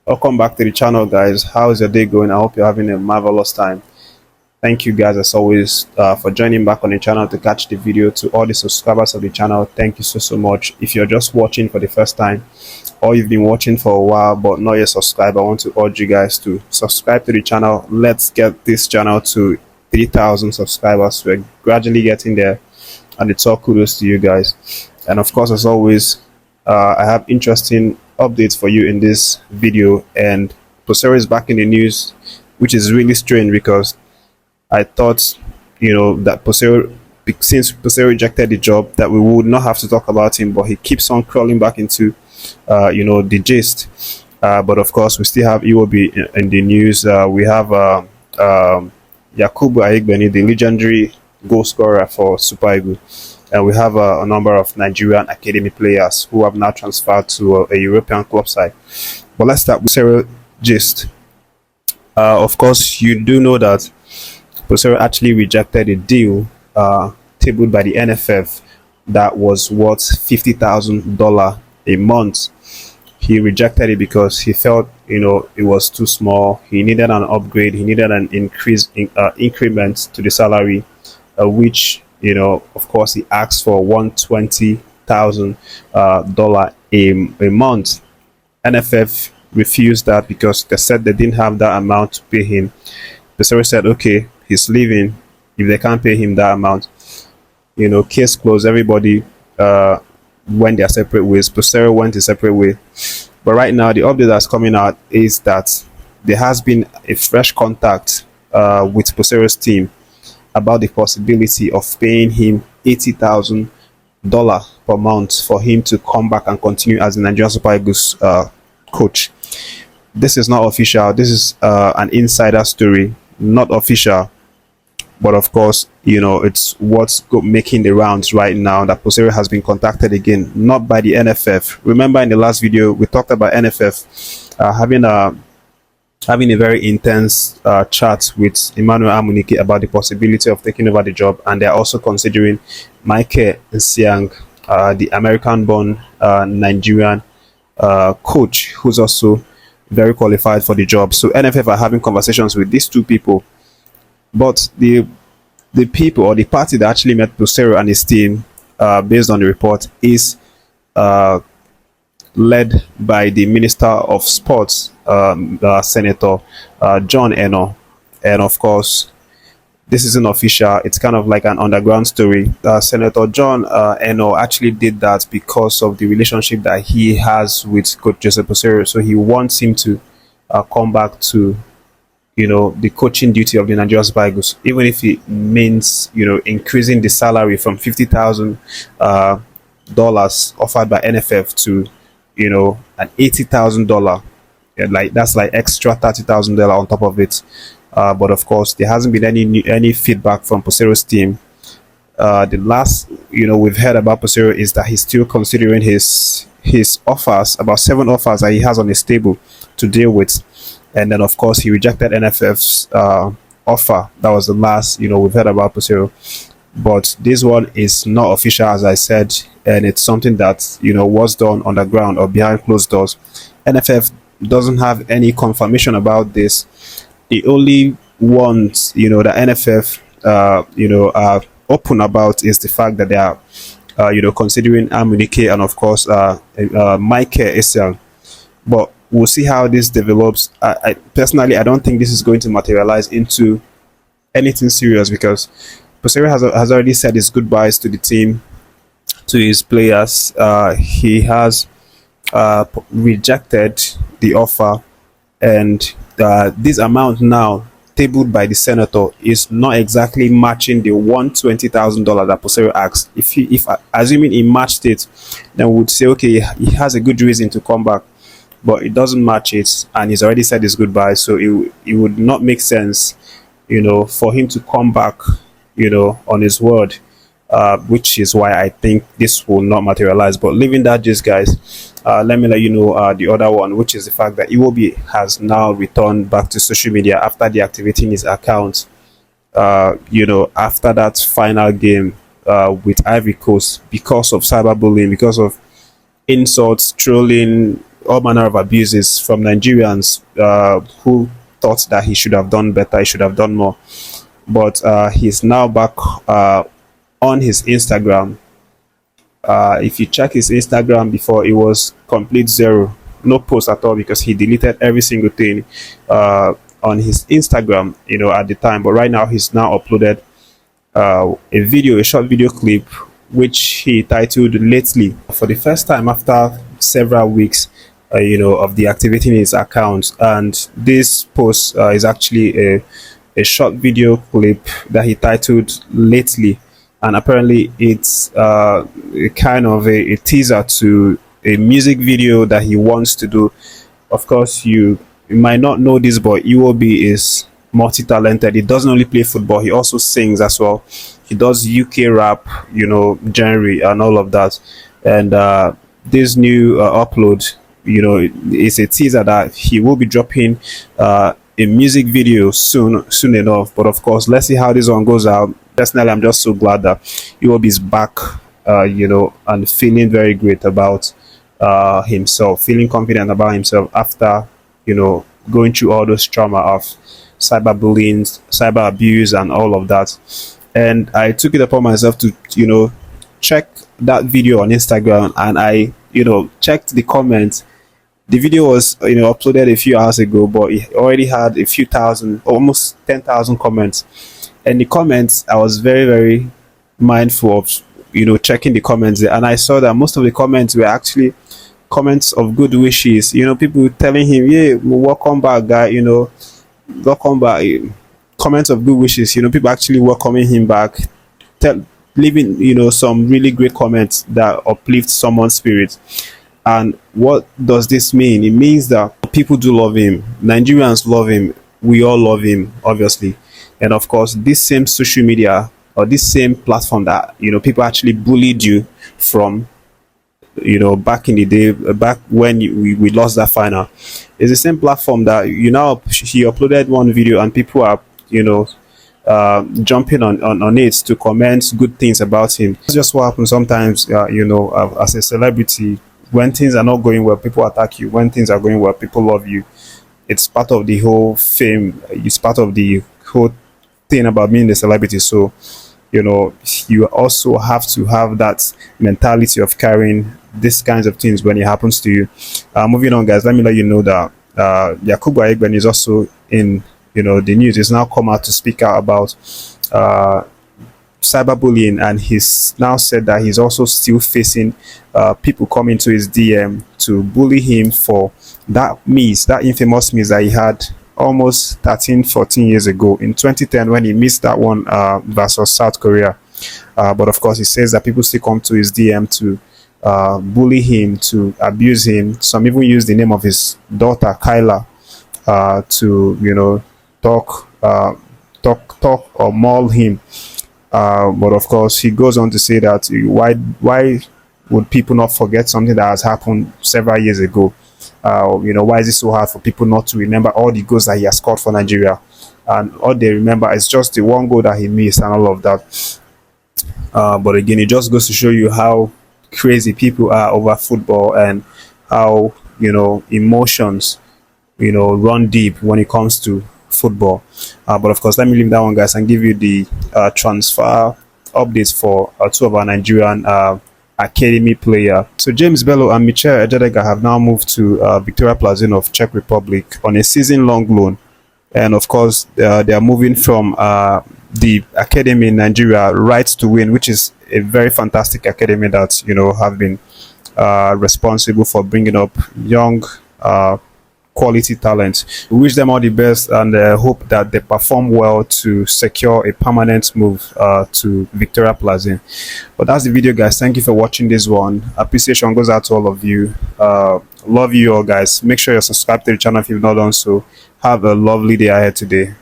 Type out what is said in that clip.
Welcome back to the channel, guys. How's your day going? I hope you're having a marvelous time. Thank you guys as always for joining back on the channel to catch the video. To all the subscribers of the channel, thank you so much. If you're just watching for the first time or you've been watching for a while but not yet subscribed, I want to urge you guys to subscribe to the channel. Let's get this channel to 3,000 subscribers. We're gradually getting there, and it's all kudos to you guys. And of course, as always, I have interesting updates for you in this video. And Peseiro is back in the news, which is really strange because I thought, that Peseiro, since Peseiro rejected the job, that we would not have to talk about him, but he keeps on crawling back into, the gist. But of course, we still have Iwobi in the news. We have Yakubu, the legendary goal scorer for Super Eagles. And we have a number of Nigerian academy players who have now transferred to a European club side. But let's start with Peseiro gist. Of course, you do know that Peseiro actually rejected a deal tabled by the NFF that was worth $50,000 a month. He rejected it because he felt, it was too small. He needed an upgrade. He needed an increment to the salary, which, of course, he asked for $120,000 a month. NFF refused that because they said they didn't have that amount to pay him. Peseiro said, okay, he's leaving if they can't pay him that amount. Case closed. Everybody went their separate ways. Peseiro went his separate way. But right now, the update that's coming out is that there has been a fresh contact with Peseiro's team about the possibility of paying him $80,000 per month for him to come back and continue as the Nigerian Super Eagles coach. This is not official. This is an insider story, not official. But of course, it's what's making the rounds right now, that Peseiro has been contacted again, not by the NFF. Remember in the last video, we talked about NFF having a very intense chat with Emmanuel Amunike about the possibility of taking over the job, and they're also considering Michael Nsiang, the American-born Nigerian coach, who's also very qualified for the job. So NFF are having conversations with these two people, but the people or the party that actually met Peseiro and his team, based on the report, is led by the Minister of Sports, Senator John Eno. And of course, this isn't official. It's kind of like an underground story. Senator John Eno actually did that because of the relationship that he has with Coach Joseph Peseiro. So he wants him to come back to, the coaching duty of the Nigerian Super Eagles, even if it means, increasing the salary from $50,000 offered by NFF to, an $80,000. Like that's like extra $30,000 on top of it. But of course, there hasn't been any feedback from Peseiro's team. The last we've heard about Peseiro is that he's still considering his offers, about 7 offers that he has on his table to deal with. And then of course he rejected NFF's offer. That was the last we've heard about Peseiro. But this one is not official, as I said, and it's something that was done on the ground or behind closed doors. NFF doesn't have any confirmation about this. The only ones that NFF are open about is the fact that they are considering Amunike and of course Michael Nsiang. But we'll see how this develops. I personally, I don't think this is going to materialize into anything serious because Peseiro has already said his goodbyes to the team, to his players. He has rejected the offer, and this amount now tabled by the senator is not exactly matching the $120,000 that Peseiro asked. If assuming he matched it, then we would say, okay, he has a good reason to come back, but it doesn't match it, and he's already said his goodbye. So it would not make sense, for him to come back, on his word, which is why I think this will not materialize. But leaving that just, guys, let me let you know the other one, which is the fact that Iwobi has now returned back to social media after deactivating his account, after that final game with Ivory Coast, because of cyberbullying, because of insults, trolling, all manner of abuses from Nigerians who thought that he should have done better, he should have done more. But he's now back on his Instagram. If you check his Instagram before, it was complete zero, no post at all, because he deleted every single thing on his Instagram, at the time. But right now, he's now uploaded a short video clip, which he titled "Lately." For the first time after several weeks, of deactivating his account. And this post is actually a short video clip that he titled "Lately," and apparently it's kind of a teaser to a music video that he wants to do. Of course, you might not know this, but Iwobi is multi-talented. He doesn't only play football, he also sings as well. He does UK rap, genre and all of that. And this new upload, is a teaser that he will be dropping a music video soon enough. But of course, let's see how this one goes out. Personally, I'm just so glad that Iwobi is back, and feeling very great about himself, feeling confident about himself after, going through all those trauma of cyberbullying, cyber abuse, and all of that. And I took it upon myself to, check that video on Instagram, and I, checked the comments. The video was, uploaded a few hours ago, but it already had a few thousand, almost 10,000 comments. And the comments, I was very, very mindful of, checking the comments, and I saw that most of the comments were actually comments of good wishes. People telling him, "Yeah, welcome back, guy. Welcome back." Comments of good wishes. People actually welcoming him back, leaving some really great comments that uplift someone's spirit. And what does this mean? It means that people do love him. Nigerians love him. We all love him, obviously. And of course, this same social media, or this same platform that people actually bullied you from, back in the day, back when we lost that final, is the same platform that he uploaded one video, and people are jumping on it to comment good things about him. It's just what happens sometimes. As a celebrity, when things are not going well, people attack you. When things are going well, people love you. It's part of the whole fame. It's part of the whole thing about being a celebrity. So you also have to have that mentality of carrying these kinds of things when it happens to you. Moving on, guys, let me let you know that Yakubu is also in the news. He's now come out to speak out about cyberbullying, and he's now said that he's also still facing people coming to his DM to bully him for that infamous miss that he had almost 13-14 years ago in 2010, when he missed that one versus South Korea. But of course, he says that people still come to his DM to bully him, to abuse him. Some even use the name of his daughter Kyla to talk or maul him. But of course, he goes on to say that why would people not forget something that has happened several years ago? Why is it so hard for people not to remember all the goals that he has scored for Nigeria? And all they remember is just the one goal that he missed and all of that. But again, it just goes to show you how crazy people are over football, and how emotions run deep when it comes to football. But of course, let me leave that one, guys, and give you the transfer updates for two of our Nigerian academy player. So James Bello and Michel Ejedega have now moved to Victoria Plazin of Czech Republic on a season-long loan. And of course, they are moving from the academy in Nigeria, Right to Win, which is a very fantastic academy that have been responsible for bringing up young quality talent. We wish them all the best, and hope that they perform well to secure a permanent move to Victoria Plazin. But that's the video, guys. Thank you for watching this one. Appreciation goes out to all of you. Love you all, guys. Make sure you're subscribed to the channel if you've not done so. Have a lovely day ahead today.